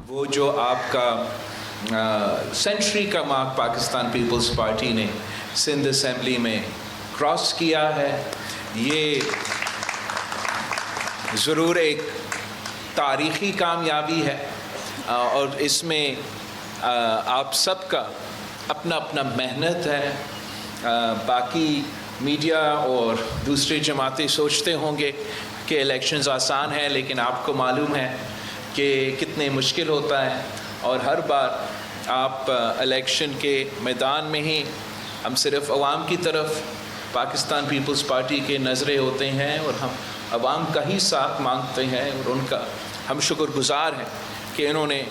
وہ جو آپ کا سینچری کا مارک پاکستان پیپلز پارٹی نے سندھ اسمبلی میں کراس کیا ہے، یہ ضرور ایک تاریخی کامیابی ہے، اور اس میں آپ سب کا اپنا اپنا محنت ہے۔ باقی میڈیا اور دوسری جماعتیں سوچتے ہوں گے کہ الیکشنز آسان ہیں، لیکن آپ کو معلوم ہے کہ کتنے مشکل ہوتا ہے، اور ہر بار آپ الیکشن کے میدان میں ہی ہم صرف عوام کی طرف پاکستان پیپلز پارٹی کے نظریں ہوتے ہیں، اور ہم عوام کا ہی ساتھ مانگتے ہیں، اور ان کا ہم شکر گزار ہیں کہ انہوں نے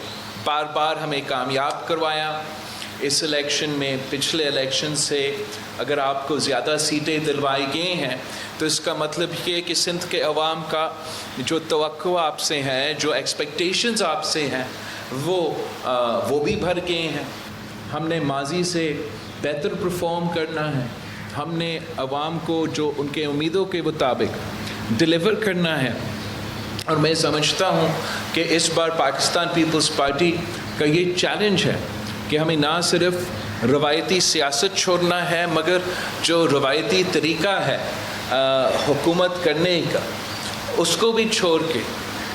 بار بار ہمیں کامیاب کروایا۔ اس الیکشن میں پچھلے الیکشن سے اگر آپ کو زیادہ سیٹیں دلوائی گئی ہیں تو اس کا مطلب یہ ہے کہ سندھ کے عوام کا جو توقع آپ سے ہے، جو ایکسپیکٹیشنز آپ سے ہیں، وہ بھی بھر گئے ہیں۔ ہم نے ماضی سے بہتر پرفارم کرنا ہے، ہم نے عوام کو جو ان کے امیدوں کے مطابق ڈیلیور کرنا ہے، اور میں سمجھتا ہوں کہ اس بار پاکستان پیپلز پارٹی کا یہ چیلنج ہے کہ ہمیں نہ صرف روایتی سیاست چھوڑنا ہے، مگر جو روایتی طریقہ ہے حکومت کرنے کا، اس کو بھی چھوڑ کے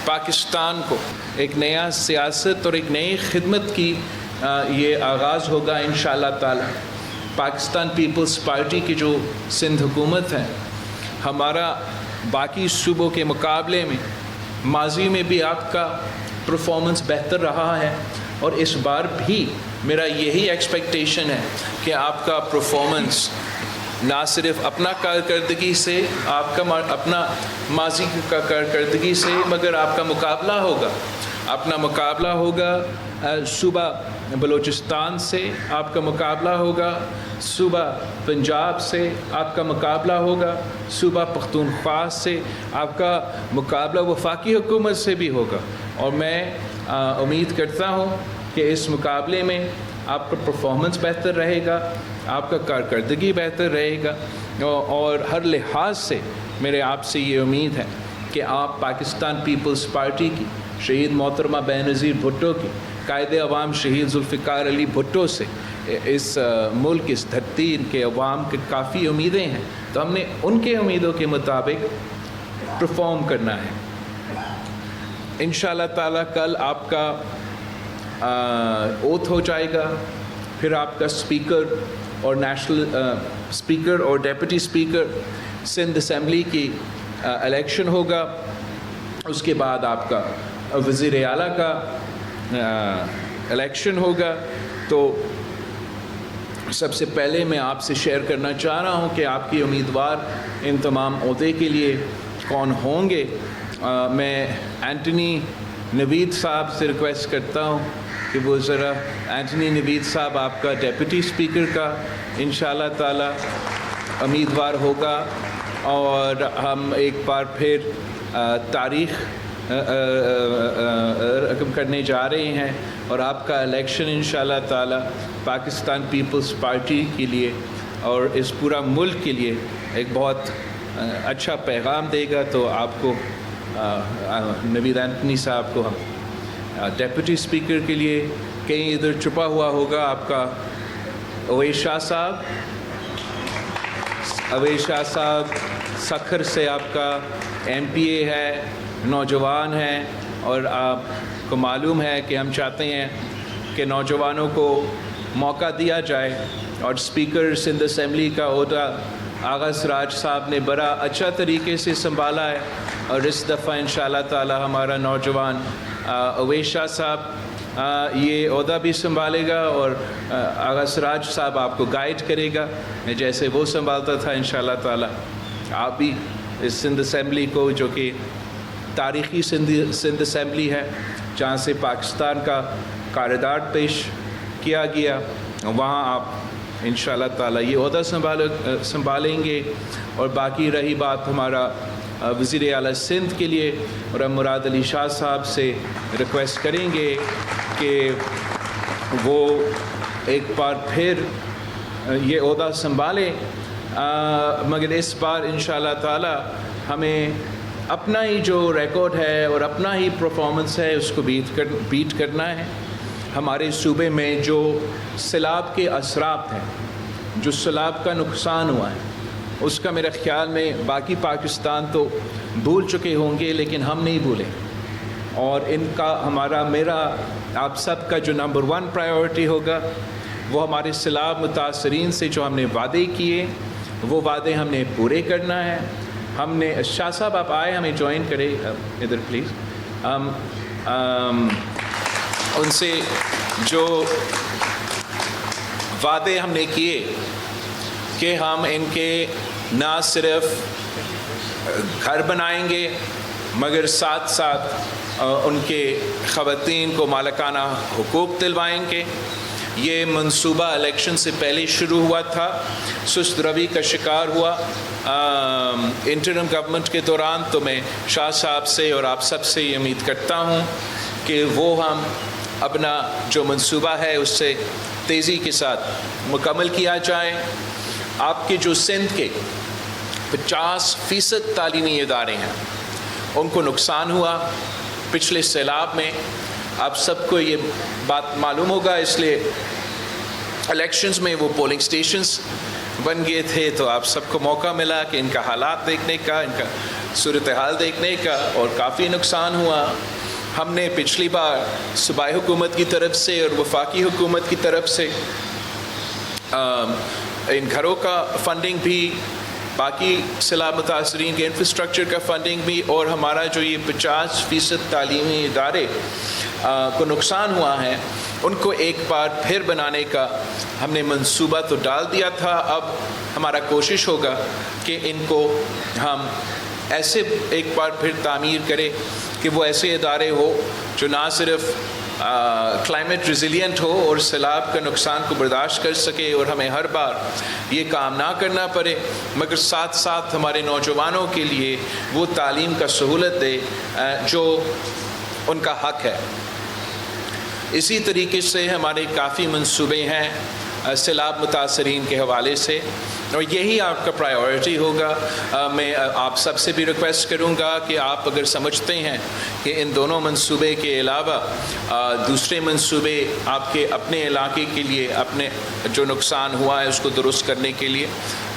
پاکستان کو ایک نیا سیاست اور ایک نئی خدمت کی یہ آغاز ہوگا انشاءاللہ تعالی۔ پاکستان پیپلز پارٹی کی جو سندھ حکومت ہے، ہمارا باقی صوبوں کے مقابلے میں ماضی میں بھی آپ کا پرفارمنس بہتر رہا ہے، اور اس بار بھی میرا یہی ایکسپیکٹیشن ہے کہ آپ کا پرفارمنس نہ صرف اپنا کارکردگی سے، آپ کا اپنا ماضی کا کارکردگی سے، مگر آپ کا مقابلہ ہوگا صوبہ بلوچستان سے، آپ کا مقابلہ ہوگا صوبہ پنجاب سے، آپ کا مقابلہ ہوگا صوبہ پختونخوا سے، آپ کا مقابلہ وفاقی حکومت سے بھی ہوگا، اور میں امید کرتا ہوں کہ اس مقابلے میں آپ کا پرفارمنس بہتر رہے گا، آپ کا کارکردگی بہتر رہے گا، اور ہر لحاظ سے میرے آپ سے یہ امید ہے کہ آپ پاکستان پیپلز پارٹی کی شہید محترمہ بینظیر بھٹو کی قائد عوام شہید ذوالفقار علی بھٹو سے اس ملک، اس دھرتی کے عوام کے کافی امیدیں ہیں، تو ہم نے ان کے امیدوں کے مطابق پرفارم کرنا ہے۔ انشاءاللہ تعالیٰ کل آپ کا اوتھ ہو جائے گا، پھر آپ کا اسپیکر اور اسپیکر اور ڈیپٹی اسپیکر سندھ اسمبلی کی الیکشن ہوگا، اس کے بعد آپ کا وزیر اعلیٰ کا الیکشن ہوگا۔ تو سب سے پہلے میں آپ سے شیئر کرنا چاہ رہا ہوں کہ آپ کی امیدوار ان تمام عہدے کے لیے کون ہوں گے۔ میں اینٹنی نوید صاحب سے ریکویسٹ کرتا ہوں کہ وہ ذرا اینٹنی نوید صاحب آپ کا ڈیپٹی اسپیکر کا انشاءاللہ تعالی امیدوار ہوگا، اور ہم ایک بار پھر تاریخ رقم کرنے جا رہے ہیں، اور آپ کا الیکشن انشاءاللہ تعالی پاکستان پیپلز پارٹی کے لیے اور اس پورا ملک کے لیے ایک بہت اچھا پیغام دے گا۔ تو آپ کو نوید اینٹنی صاحب کو ہم ڈیپٹی اسپیکر کے لیے، کہیں ادھر چھپا ہوا ہوگا آپ کا اویس شاہ صاحب سکھر سے آپ کا ایم پی اے ہے، نوجوان ہیں، اور آپ کو معلوم ہے کہ ہم چاہتے ہیں کہ نوجوانوں کو موقع دیا جائے، اور اسپیکر سندھ اسمبلی کا عہدہ آغا سراج صاحب نے بڑا اچھا طریقے سے سنبھالا ہے، اور اس دفعہ انشاءاللہ تعالی ہمارا نوجوان اویس شاہ صاحب یہ عہدہ بھی سنبھالے گا، اور آغا سراج صاحب آپ کو گائیڈ کرے گا جیسے وہ سنبھالتا تھا۔ انشاءاللہ تعالی آپ بھی اس سندھ اسمبلی کو، جو کہ تاریخی سندھ اسمبلی ہے جہاں سے پاکستان کا قرارداد پیش کیا گیا، وہاں آپ انشاءاللہ تعالی یہ عہدہ سنبھالیں گے۔ اور باقی رہی بات ہمارا وزیر اعلیٰ سندھ کے لیے، اور ہم مراد علی شاہ صاحب سے ریکویسٹ کریں گے کہ وہ ایک بار پھر یہ عہدہ سنبھالیں، مگر اس بار انشاءاللہ تعالی ہمیں اپنا ہی جو ریکارڈ ہے اور اپنا ہی پرفارمنس ہے اس کو بیٹ کرنا ہے. ہمارے صوبے میں جو سیلاب کے اثرات ہیں, جو سیلاب کا نقصان ہوا ہے, اس کا میرے خیال میں باقی پاکستان تو بھول چکے ہوں گے, لیکن ہم نہیں بھولے. اور ان کا میرا آپ سب کا جو نمبر 1 پرائیورٹی ہوگا وہ ہمارے سیلاب متاثرین سے جو ہم نے وعدے کیے وہ وعدے ہم نے پورے کرنا ہے. ہم نے شاہ صاحب آپ آئے, ہمیں جوائن کرے ادھر پلیز. ان سے جو وعدے ہم نے کیے کہ ہم ان کے نہ صرف گھر بنائیں گے مگر ساتھ ساتھ ان کے خواتین کو مالکانہ حقوق دلوائیں گے. یہ منصوبہ الیکشن سے پہلے شروع ہوا تھا, سست روی کا شکار ہوا انٹرم گورنمنٹ کے دوران. تو میں شاہ صاحب سے اور آپ سب سے یہ امید کرتا ہوں کہ وہ ہم اپنا جو منصوبہ ہے اس سے تیزی کے ساتھ مکمل کیا جائے. آپ کے جو سندھ کے 50% تعلیمی ادارے ہیں ان کو نقصان ہوا پچھلے سیلاب میں. آپ سب کو یہ بات معلوم ہوگا, اس لیے الیکشنز میں وہ پولنگ سٹیشنز بن گئے تھے, تو آپ سب کو موقع ملا کہ ان کا حالات دیکھنے کا, ان کا صورتحال دیکھنے کا, اور کافی نقصان ہوا. ہم نے پچھلی بار صوبائی حکومت کی طرف سے اور وفاقی حکومت کی طرف سے ان گھروں کا فنڈنگ بھی, باقی سیلاب متاثرین کے انفراسٹرکچر کا فنڈنگ بھی, اور ہمارا جو یہ 50% تعلیمی ادارے کو نقصان ہوا ہے ان کو ایک بار پھر بنانے کا ہم نے منصوبہ تو ڈال دیا تھا. اب ہمارا کوشش ہوگا کہ ان کو ہم ایسے ایک بار پھر تعمیر کریں کہ وہ ایسے ادارے ہو جو نہ صرف کلائمیٹ ریزیلینٹ ہو اور سیلاب کا نقصان کو برداشت کر سکے, اور ہمیں ہر بار یہ کام نہ کرنا پڑے, مگر ساتھ ساتھ ہمارے نوجوانوں کے لیے وہ تعلیم کا سہولت دے جو ان کا حق ہے. اسی طریقے سے ہمارے کافی منصوبے ہیں سیلاب متاثرین کے حوالے سے, اور یہی آپ کا پرائیورٹی ہوگا. میں آپ سب سے بھی ریکویسٹ کروں گا کہ آپ اگر سمجھتے ہیں کہ ان دونوں منصوبے کے علاوہ دوسرے منصوبے آپ کے اپنے علاقے کے لیے, اپنے جو نقصان ہوا ہے اس کو درست کرنے کے لیے,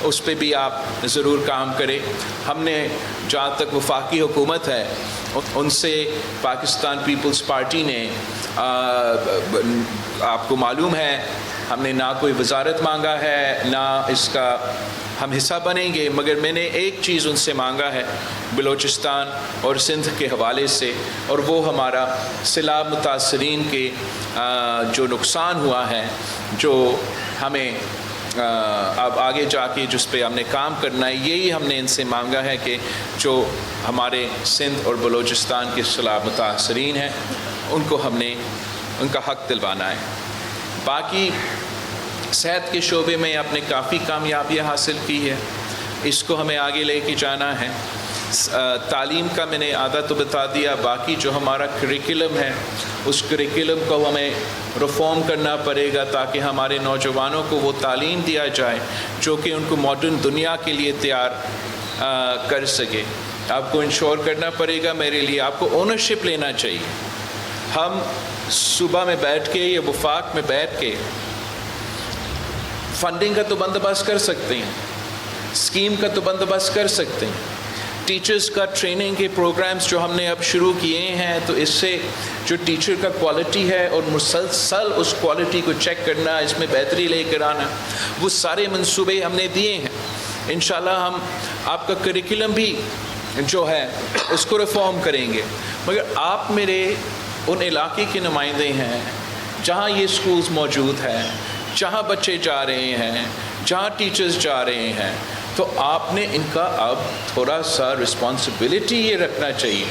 اس پہ بھی آپ ضرور کام کریں. ہم نے جہاں تک وفاقی حکومت ہے ان سے پاکستان پیپلز پارٹی نے, آپ کو معلوم ہے ہم نے نہ کوئی وزارت مانگا ہے نہ اس کا ہم حصہ بنیں گے, مگر میں نے ایک چیز ان سے مانگا ہے بلوچستان اور سندھ کے حوالے سے, اور وہ ہمارا سیلاب متاثرین کے جو نقصان ہوا ہے, جو ہمیں اب آگے جا کے جس پہ ہم نے کام کرنا ہے, یہی ہم نے ان سے مانگا ہے کہ جو ہمارے سندھ اور بلوچستان کے سیلاب متاثرین ہیں ان کو ہم نے ان کا حق دلوانا ہے. باقی صحت کے شعبے میں آپ نے کافی کامیابیاں حاصل کی ہے, اس کو ہمیں آگے لے کے جانا ہے. تعلیم کا میں نے آدھا تو بتا دیا, باقی جو ہمارا کریکولم ہے اس کریکولم کو ہمیں ریفارم کرنا پڑے گا تاکہ ہمارے نوجوانوں کو وہ تعلیم دیا جائے جو کہ ان کو ماڈرن دنیا کے لیے تیار کر سکے. آپ کو انشور کرنا پڑے گا, میرے لیے آپ کو اونرشپ لینا چاہیے. ہم صوبہ میں بیٹھ کے یا وفاق میں بیٹھ کے فنڈنگ کا تو بندوبست کر سکتے ہیں, اسکیم کا تو بندوبست کر سکتے ہیں, ٹیچرز کا ٹریننگ کے پروگرامز جو ہم نے اب شروع کیے ہیں, تو اس سے جو ٹیچر کا کوالٹی ہے اور مسلسل اس کوالٹی کو چیک کرنا, اس میں بہتری لے کر آنا, وہ سارے منصوبے ہم نے دیے ہیں. انشاءاللہ ہم آپ کا کریکولم بھی جو ہے اس کو ریفارم کریں گے. مگر آپ میرے ان علاقے کے نمائندے ہیں جہاں یہ سکولز موجود ہیں, جہاں بچے جا رہے ہیں, جہاں ٹیچرز جا رہے ہیں, تو آپ نے ان کا اب تھوڑا سا رسپانسبلٹی یہ رکھنا چاہیے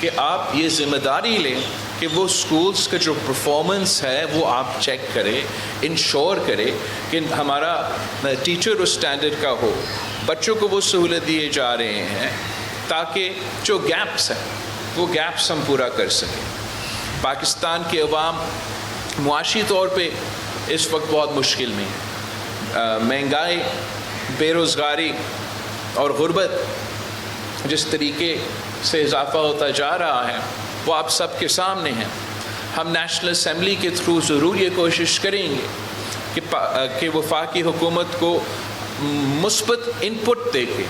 کہ آپ یہ ذمہ داری لیں کہ وہ سکولز کا جو پرفارمنس ہے وہ آپ چیک کریں, انشور کریں کہ ہمارا ٹیچر اس اسٹینڈرڈ کا ہو, بچوں کو وہ سہولت دیے جا رہے ہیں, تاکہ جو گیپس ہیں وہ گیپس ہم پورا کر سکیں. پاکستان کے عوام معاشی طور پہ اس وقت بہت مشکل میں ہے. مہنگائی, بے روزگاری اور غربت جس طریقے سے اضافہ ہوتا جا رہا ہے وہ آپ سب کے سامنے ہیں۔ ہم نیشنل اسمبلی کے تھرو ضرور یہ کوشش کریں گے کہ وفاقی حکومت کو مثبت انپٹ دے کے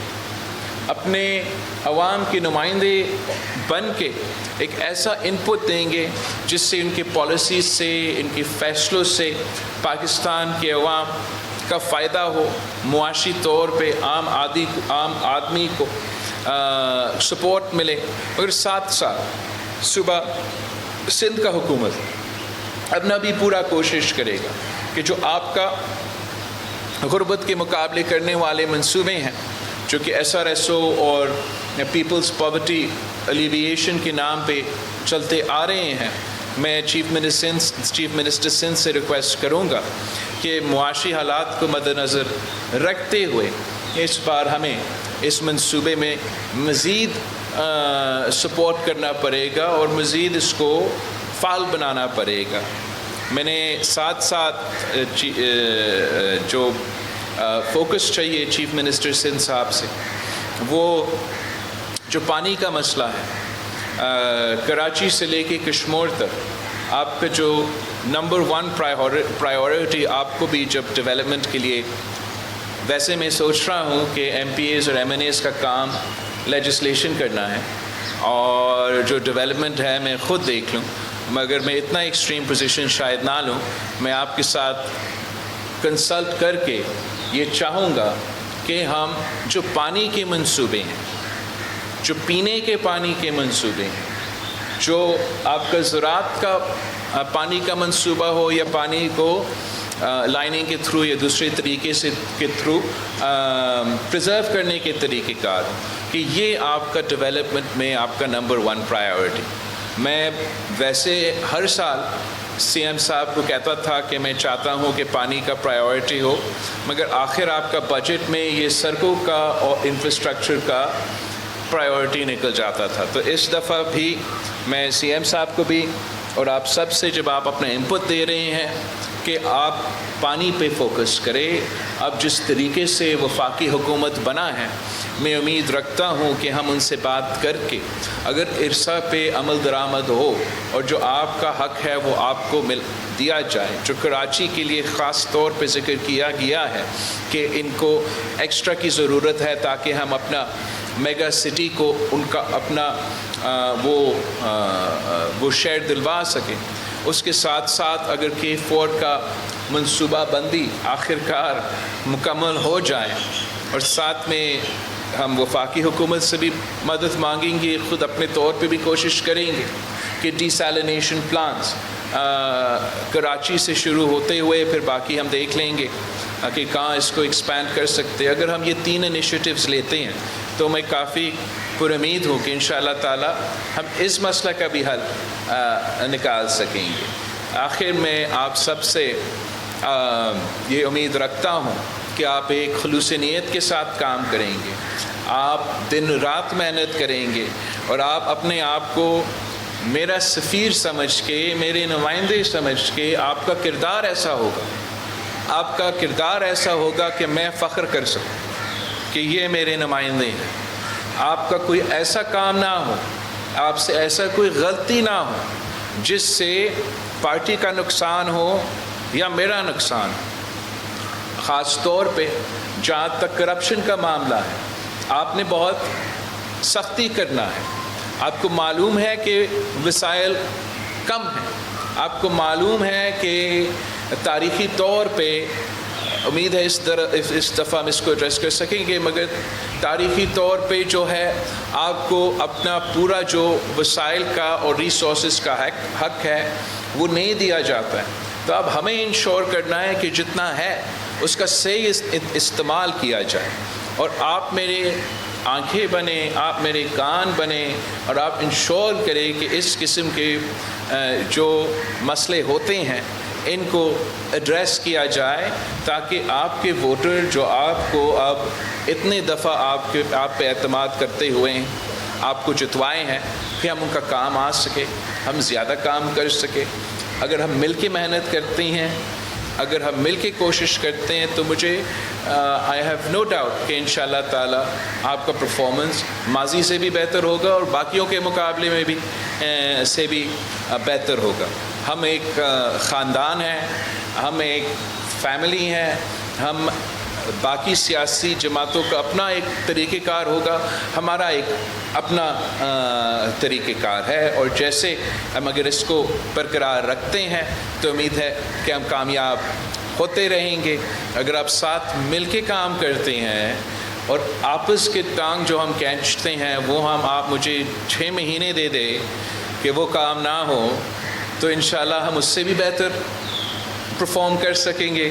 اپنے عوام کے نمائندے بن کے ایک ایسا انپٹ دیں گے جس سے ان کی پالیسیز سے، ان کے فیصلوں سے پاکستان کے عوام کا فائدہ ہو، معاشی طور پہ عام آدمی کو سپورٹ ملے، مگر ساتھ ساتھ صوبہ سندھ کا حکومت اپنا بھی پورا کوشش کرے گا کہ جو آپ کا غربت کے مقابلے کرنے والے منصوبے ہیں جو کہ SRSO اور پیپلز پاورٹی الیویشن کے نام پہ چلتے آ رہے ہیں، میں چیف منسٹر سندھ سے ریکویسٹ کروں گا کہ معاشی حالات کو مد نظر رکھتے ہوئے اس بار ہمیں اس منصوبے میں مزید سپورٹ کرنا پڑے گا اور مزید اس کو فعال بنانا پڑے گا۔ میں نے ساتھ ساتھ جو فوکس چاہیے چیف منسٹر سندھ صاحب سے، وہ جو پانی کا مسئلہ ہے کراچی سے لے کے کشمیر تک، آپ کا جو نمبر 1 پرائیورٹی آپ کو بھی جب ڈیولپمنٹ کے لیے، ویسے میں سوچ رہا ہوں کہ MPAs اور MNAs کا کام لیجسلیشن کرنا ہے اور جو ڈیولپمنٹ ہے میں خود دیکھ لوں، مگر میں اتنا ایکسٹریم پوزیشن شاید نہ لوں۔ میں آپ کے ساتھ کنسلٹ کر کے یہ چاہوں گا کہ ہم جو پانی کے منصوبے ہیں، جو پینے کے پانی کے منصوبے ہیں، جو آپ کا زراعت کا پانی کا منصوبہ ہو یا پانی کو لائننگ کے تھرو یا دوسرے طریقے سے کے تھرو پریزرو کرنے کے طریقہ کار، کہ یہ آپ کا ڈیولپمنٹ میں آپ کا نمبر 1 پرائیورٹی۔ میں ویسے ہر سال CM صاحب کو کہتا تھا کہ میں چاہتا ہوں کہ پانی کا پرائیورٹی ہو، مگر آخر آپ کا بجٹ میں یہ سڑکوں کا اور انفراسٹرکچر کا پرائیورٹی نکل جاتا تھا۔ تو اس دفعہ بھی میں CM صاحب کو بھی اور آپ سب سے جب آپ اپنا انپٹ دے رہے ہیں کہ آپ پانی پہ فوکس کریں، اب جس طریقے سے وفاقی حکومت بنا ہے، میں امید رکھتا ہوں کہ ہم ان سے بات کر کے اگر ارسا پہ عمل درآمد ہو اور جو آپ کا حق ہے وہ آپ کو دیا جائے، جو کراچی کے لیے خاص طور پہ ذکر کیا گیا ہے کہ ان کو ایکسٹرا کی ضرورت ہے تاکہ ہم اپنا میگا سٹی کو ان کا اپنا وہ شہر دلوا سکیں۔ اس کے ساتھ ساتھ اگر K4 کا منصوبہ بندی آخرکار مکمل ہو جائے اور ساتھ میں ہم وفاقی حکومت سے بھی مدد مانگیں گے، خود اپنے طور پہ بھی کوشش کریں گے کہ ڈیسیلینیشن پلانٹس کراچی سے شروع ہوتے ہوئے پھر باقی ہم دیکھ لیں گے کہ کہاں اس کو ایکسپینڈ کر سکتے۔ اگر ہم یہ 3 انیشیٹیوز لیتے ہیں تو میں کافی پر امید ہوں کہ انشاءاللہ تعالی ہم اس مسئلہ کا بھی حل نکال سکیں گے۔ آخر میں آپ سب سے یہ امید رکھتا ہوں کہ آپ ایک خلوص نیت کے ساتھ کام کریں گے، آپ دن رات محنت کریں گے اور آپ اپنے آپ کو میرا سفیر سمجھ کے، میرے نمائندے سمجھ کے، آپ کا کردار ایسا ہوگا، آپ کا کردار ایسا ہوگا کہ میں فخر کر سکوں کہ یہ میرے نمائندے ہیں۔ آپ کا کوئی ایسا کام نہ ہو، آپ سے ایسا کوئی غلطی نہ ہو جس سے پارٹی کا نقصان ہو یا میرا نقصان ہو۔ خاص طور پہ جہاں تک کرپشن کا معاملہ ہے، آپ نے بہت سختی کرنا ہے۔ آپ کو معلوم ہے کہ وسائل کم ہیں، آپ کو معلوم ہے کہ تاریخی طور پہ امید ہے اس دفعہ ہم اس کو ایڈریس کر سکیں گے، مگر تاریخی طور پہ جو ہے آپ کو اپنا پورا جو وسائل کا اور ریسورسز کا حق ہے وہ نہیں دیا جاتا ہے۔ تو اب ہمیں انشور کرنا ہے کہ جتنا ہے اس کا صحیح استعمال کیا جائے، اور آپ میرے آنکھیں بنے، آپ میرے کان بنے، اور آپ انشور کریں کہ اس قسم کے جو مسئلے ہوتے ہیں ان کو ایڈریس کیا جائے، تاکہ آپ کے ووٹر جو آپ کو اب اتنے دفعہ آپ پہ اعتماد کرتے ہوئے ہیں، آپ کو جتوائے ہیں، کہ ہم ان کا کام آ سکے، ہم زیادہ کام کر سکے۔ اگر ہم مل کے محنت کرتے ہیں اگر ہم مل کے کوشش کرتے ہیں تو مجھے آئی ہیو نو ڈاؤٹ کہ انشاءاللہ تعالیٰ آپ کا پرفارمنس ماضی سے بھی بہتر ہوگا اور باقیوں کے مقابلے میں بھی سے بھی بہتر ہوگا. ہم ایک خاندان ہیں, ہم ایک فیملی ہیں, ہم باقی سیاسی جماعتوں کا اپنا ایک طریقہ کار ہوگا, ہمارا ایک اپنا طریقہ کار ہے, اور جیسے ہم اگر اس کو برقرار رکھتے ہیں تو امید ہے کہ ہم کامیاب ہوتے رہیں گے. اگر آپ ساتھ مل کے کام کرتے ہیں اور آپس کے ٹانگ جو ہم کھینچتے ہیں وہ آپ مجھے 6 مہینے دے دیں کہ وہ کام نہ ہو, تو انشاءاللہ ہم اس سے بھی بہتر پرفارم کر سکیں گے.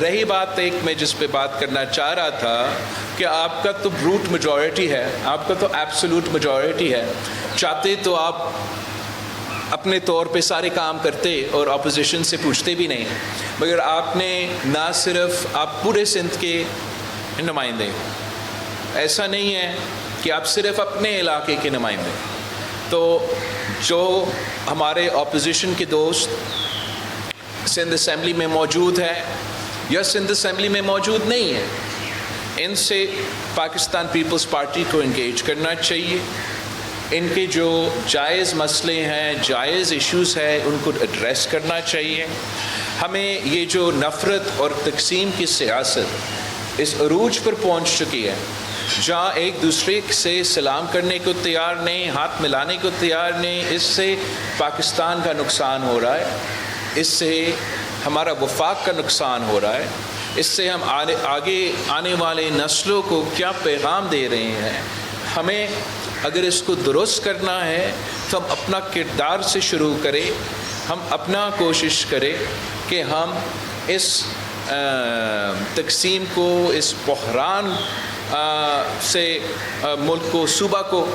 رہی بات ایک میں جس پہ بات کرنا چاہ رہا تھا کہ آپ کا تو بروٹ میجورٹی ہے, آپ کا تو ایبسولوٹ میجورٹی ہے, چاہتے تو آپ اپنے طور پہ سارے کام کرتے اور اپوزیشن سے پوچھتے بھی نہیں, مگر آپ نے نہ صرف آپ پورے سندھ کے نمائندے, ایسا نہیں ہے کہ آپ صرف اپنے علاقے کے نمائندے. تو جو ہمارے اپوزیشن کے دوست سندھ اسمبلی میں موجود ہے یا سندھ اسمبلی میں موجود نہیں ہے, ان سے پاکستان پیپلز پارٹی کو انگیج کرنا چاہیے. ان کے جو جائز مسئلے ہیں, جائز ایشوز ہیں, ان کو ایڈریس کرنا چاہیے. ہمیں یہ جو نفرت اور تقسیم کی سیاست اس عروج پر پہنچ چکی ہے, جہاں ایک دوسرے سے سلام کرنے کو تیار نہیں, ہاتھ ملانے کو تیار نہیں, اس سے پاکستان کا نقصان ہو رہا ہے, اس سے ہمارا وفاق کا نقصان ہو رہا ہے, اس سے ہم آگے آنے والے نسلوں کو کیا پیغام دے رہے ہیں. ہمیں اگر اس کو درست کرنا ہے تو ہم اپنا کردار سے شروع کریں, ہم اپنا کوشش کریں کہ ہم اس تقسیم کو, اس بحران سے ملک کو, صوبہ کو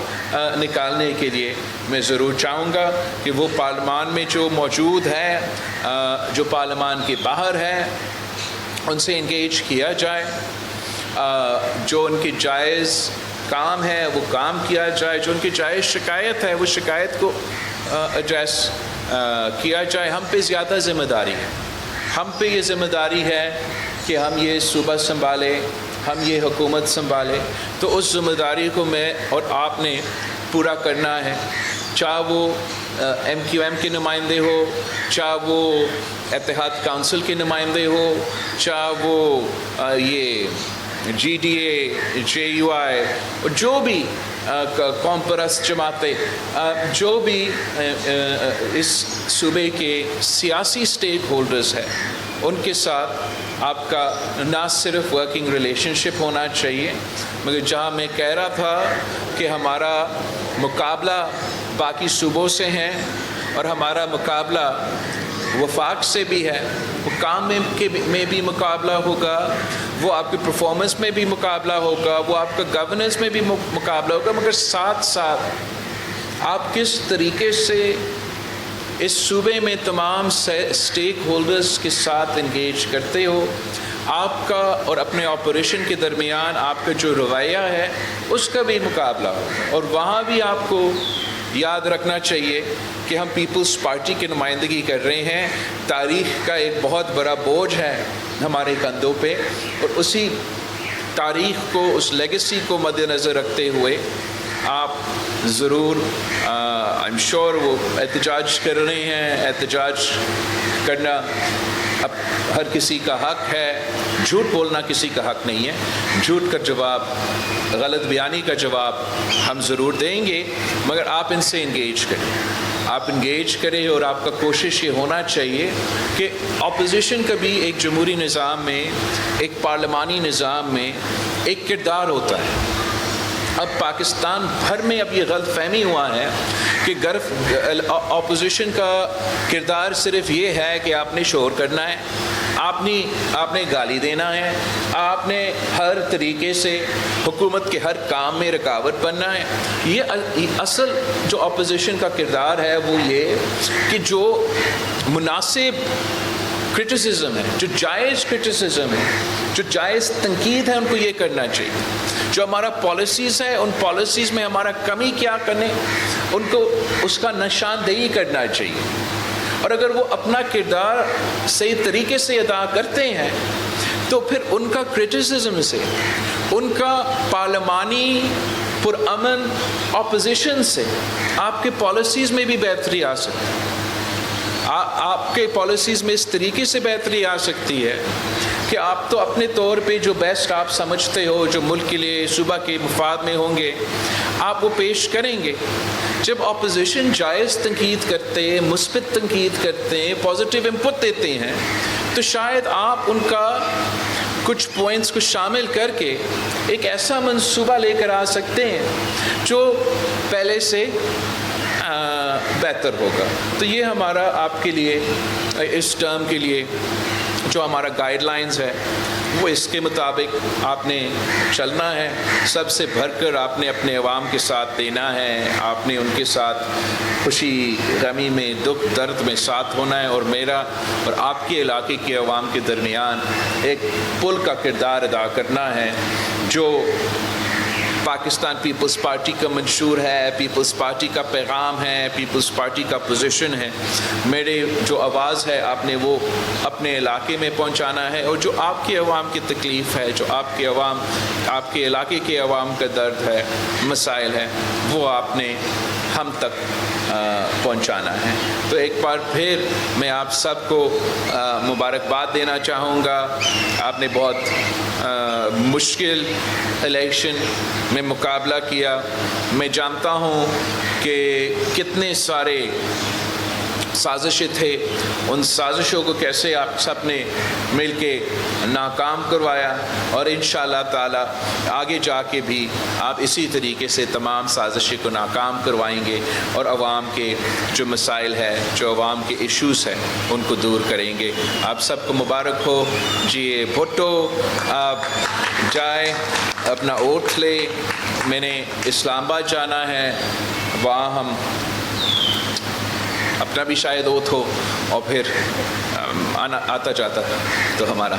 نکالنے کے لیے میں ضرور چاہوں گا کہ وہ پارلیمان میں جو موجود ہے, جو پارلیمان کے باہر ہے, ان سے انگیج کیا جائے, جو ان کی جائز کام ہے وہ کام کیا جائے, جو ان کی جائز شکایت ہے وہ شکایت کو ایڈریس کیا جائے. ہم پہ زیادہ ذمہ داری ہے, ہم پہ یہ ذمہ داری ہے کہ ہم یہ صوبہ سنبھالیں, ہم یہ حکومت سنبھالیں. تو اس ذمہ داری کو میں اور آپ نے پورا کرنا ہے, چاہے وہ MQM کے نمائندے ہو, چاہے وہ اتحاد کونسل کے نمائندے ہو, چاہے وہ یہ GDA, JUI, جو بھی قوم پرست جماعتیں, جو بھی اس صوبے کے سیاسی سٹیک ہولڈرز ہیں, ان کے ساتھ آپ کا نہ صرف ورکنگ ریلیشن شپ ہونا چاہیے, مگر جہاں میں کہہ رہا تھا کہ ہمارا مقابلہ باقی صوبوں سے ہے اور ہمارا مقابلہ وفاق سے بھی ہے, وہ کام میں بھی مقابلہ ہوگا, وہ آپ کی پرفارمنس میں بھی مقابلہ ہوگا, وہ آپ کا گورننس میں بھی مقابلہ ہوگا, مگر ساتھ ساتھ آپ کس طریقے سے اس صوبے میں تمام سٹیک ہولڈرز کے ساتھ انگیج کرتے ہو. آپ کا اور اپنے آپریشن کے درمیان آپ کا جو رویہ ہے اس کا بھی مقابلہ ہو, اور وہاں بھی آپ کو یاد رکھنا چاہیے کہ ہم پیپلز پارٹی کی نمائندگی کر رہے ہیں. تاریخ کا ایک بہت بڑا بوجھ ہے ہمارے کندھوں پہ, اور اسی تاریخ کو, اس لیگیسی کو مد نظر رکھتے ہوئے آپ ضرور آئی ایم شیور وہ احتجاج کر رہے ہیں. احتجاج کرنا اب ہر کسی کا حق ہے, جھوٹ بولنا کسی کا حق نہیں ہے. جھوٹ کا جواب, غلط بیانی کا جواب ہم ضرور دیں گے, مگر آپ ان سے انگیج کریں, آپ انگیج کریں. اور آپ کا کوشش یہ ہونا چاہیے کہ اپوزیشن کا بھی ایک جمہوری نظام میں, ایک پارلیمانی نظام میں ایک کردار ہوتا ہے. اب پاکستان بھر میں اب یہ غلط فہمی ہوا ہے کہ اپوزیشن کا کردار صرف یہ ہے کہ آپ نے شور کرنا ہے, آپ نے گالی دینا ہے, آپ نے ہر طریقے سے حکومت کے ہر کام میں رکاوٹ بننا ہے. یہ اصل جو اپوزیشن کا کردار ہے وہ یہ کہ جو مناسب کرٹیسزم ہے, جو جائز کرٹیسزم ہے, جو جائز تنقید ہے, ان کو یہ کرنا چاہیے. جو ہمارا پالیسیز ہے, ان پالیسیز میں ہمارا کمی کیا کرنے, ان کو اس کا نشاندہی کرنا چاہیے. اور اگر وہ اپنا کردار صحیح طریقے سے ادا کرتے ہیں تو پھر ان کا کرٹیسزم سے، ان کا پارلیمانی پرامن اپوزیشن سے آپ کے پالیسیز میں بھی بہتری آ سکتی ہے. آپ کے پالیسیز میں اس طریقے سے بہتری آ سکتی ہے کہ آپ تو اپنے طور پہ جو بیسٹ آپ سمجھتے ہو، جو ملک کے لیے، صوبہ کے مفاد میں ہوں گے، آپ وہ پیش کریں گے. جب اپوزیشن جائز تنقید کرتے ہیں، مثبت تنقید کرتے ہیں، پازیٹیو انپٹ دیتے ہیں، تو شاید آپ ان کا کچھ پوائنٹس کو شامل کر کے ایک ایسا منصوبہ لے کر آ سکتے ہیں جو پہلے سے بہتر ہوگا. تو یہ ہمارا آپ کے لیے اس ٹرم کے لیے جو ہمارا گائیڈ لائنز ہے وہ اس کے مطابق آپ نے چلنا ہے. سب سے بھر کر آپ نے اپنے عوام کے ساتھ دینا ہے، آپ نے ان کے ساتھ خوشی غمی میں، دکھ درد میں ساتھ ہونا ہے، اور میرا اور آپ کے علاقے کے عوام کے درمیان ایک پل کا کردار ادا کرنا ہے جو پاکستان پیپلز پارٹی کا منشور ہے، پیپلز پارٹی کا پیغام ہے، پیپلز پارٹی کا پوزیشن ہے. میرے جو آواز ہے آپ نے وہ اپنے علاقے میں پہنچانا ہے، اور جو آپ کے عوام کی تکلیف ہے، جو آپ کے عوام، آپ کے علاقے کے عوام کا درد ہے، مسائل ہے، وہ آپ نے ہم تک پہنچانا ہے. تو ایک بار پھر میں آپ سب کو مبارکباد دینا چاہوں گا. آپ نے بہت مشکل الیکشن میں مقابلہ کیا. میں جانتا ہوں کہ کتنے سارے سازشیں تھے، ان سازشوں کو کیسے آپ سب نے مل کے ناکام کروایا، اور انشاءاللہ تعالی آگے جا کے بھی آپ اسی طریقے سے تمام سازشیں کو ناکام کروائیں گے، اور عوام کے جو مسائل ہے، جو عوام کے ایشوز ہیں، ان کو دور کریں گے. آپ سب کو مبارک ہو. جی بھٹو، آپ جائیں اپنا ووٹ لے. میں نے اسلام آباد جانا ہے، وہاں ہم اپنا بھی شاید ووٹ ہو، اور پھر آتا جاتا تو ہمارا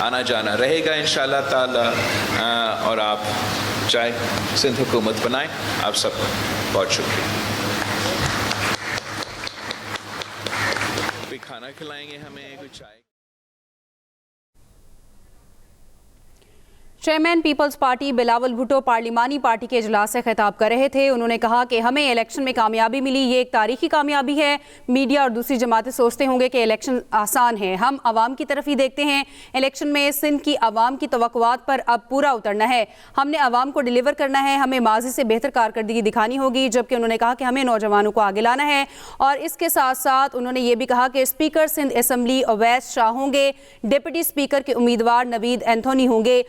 آنا جانا رہے گا انشاءاللہ تعالی. اور آپ چاہے سندھ حکومت بنائیں. آپ سب کو بہت شکریہ. کوئی کھانا کھلائیں گے ہمیں، کوئی چائے. چیئرمین پیپلز پارٹی بلاول بھٹو پارلیمانی پارٹی کے اجلاس سے خطاب کر رہے تھے. انہوں نے کہا کہ ہمیں الیکشن میں کامیابی ملی، یہ ایک تاریخی کامیابی ہے. میڈیا اور دوسری جماعتیں سوچتے ہوں گے کہ الیکشن آسان ہے، ہم عوام کی طرف ہی دیکھتے ہیں. الیکشن میں سندھ کی عوام کی توقعات پر اب پورا اترنا ہے، ہم نے عوام کو ڈیلیور کرنا ہے، ہمیں ماضی سے بہتر کارکردگی دکھانی ہوگی. جبکہ انہوں نے کہا کہ ہمیں نوجوانوں کو آگے لانا ہے. اور اس کے ساتھ ساتھ انہوں نے یہ بھی کہا کہ اسپیکر سندھ اسمبلی اویس شاہ ہوں گے، ڈپٹی اسپیکر کے امیدوار نوید اینتھونی ہوں گے،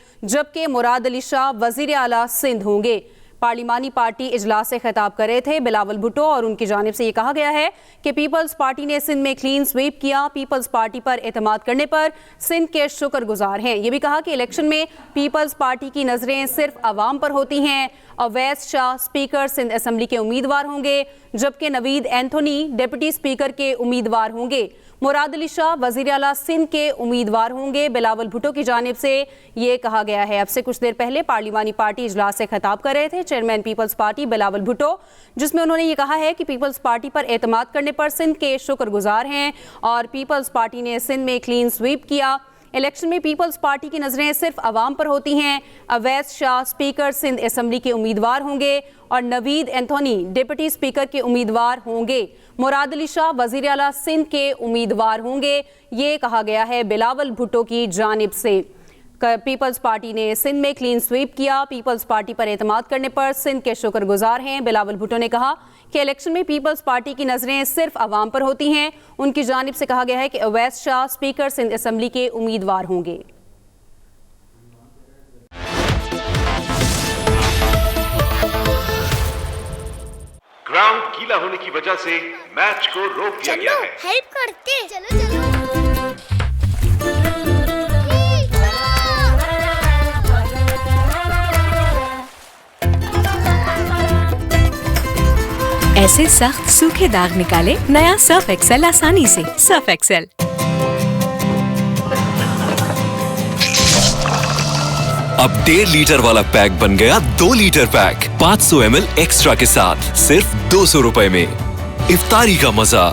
جبکہ مراد علی شاہ وزیر اعلیٰ سندھ ہوں گے. پارلیمانی پارٹی اجلاس سے خطاب کر رہے تھے بلاول بھٹو، اور ان کی جانب سے یہ کہا گیا ہے کہ پیپلز پارٹی نے سندھ میں کلین سویپ کیا، پیپلز پارٹی پر اعتماد کرنے پر سندھ کے شکر گزار ہیں. یہ بھی کہا کہ الیکشن میں پیپلز پارٹی کی نظریں صرف عوام پر ہوتی ہیں. اویس شاہ اسپیکر سندھ اسمبلی کے امیدوار ہوں گے، جبکہ نوید اینتھونی ڈپٹی اسپیکر کے امیدوار ہوں گے. مراد علی شاہ وزیر اعلیٰ سندھ کے امیدوار ہوں گے. بلاول بھٹو کی جانب سے یہ کہا گیا ہے. اب سے کچھ دیر پہلے پارلیمانی پارٹی اجلاس سے خطاب کر رہے تھے چیئرمین پیپلز پارٹی بلاول بھٹو، جس میں انہوں نے یہ کہا ہے کہ پیپلز پارٹی پر اعتماد کرنے پر سندھ کے شکر گزار ہیں، اور پیپلز پارٹی نے سندھ میں کلین سویپ کیا. الیکشن میں پیپلز پارٹی کی نظریں صرف عوام پر ہوتی ہیں. اویس شاہ اسپیکر سندھ اسمبلی کے امیدوار ہوں گے، اور نوید اینتھونی ڈپٹی اسپیکر کے امیدوار ہوں گے. مراد علی شاہ وزیر اعلیٰ سندھ کے امیدوار ہوں گے. یہ کہا گیا ہے بلاول بھٹو کی جانب سے. پیپلز پارٹی نے سندھ میں کلین سویپ کیا، پیپلز پارٹی پر اعتماد کرنے پر سندھ کے شکر گزار ہیں. بلاول بھٹو نے کہا کہ الیکشن میں پیپلز پارٹی کی نظریں صرف عوام پر ہوتی ہیں. ان کی جانب سے کہا گیا ہے کہ اویس شاہ اسپیکر سندھ اسمبلی کے امیدوار ہوں گے. گراؤنڈ گیلا ہونے کی وجہ سے میچ کو روک دیا گیا ہے. ہیلپ کرتے چلو ایسے سخت سوکھے داغ نکالے نیا سرف ایکسل آسانی سے. سرف ایکسل اب 1.5 لیٹر والا پیک بن گیا 2 لیٹر پیک 500 ml ایکسٹرا کے ساتھ صرف 200 روپے میں. افطاری کا مزہ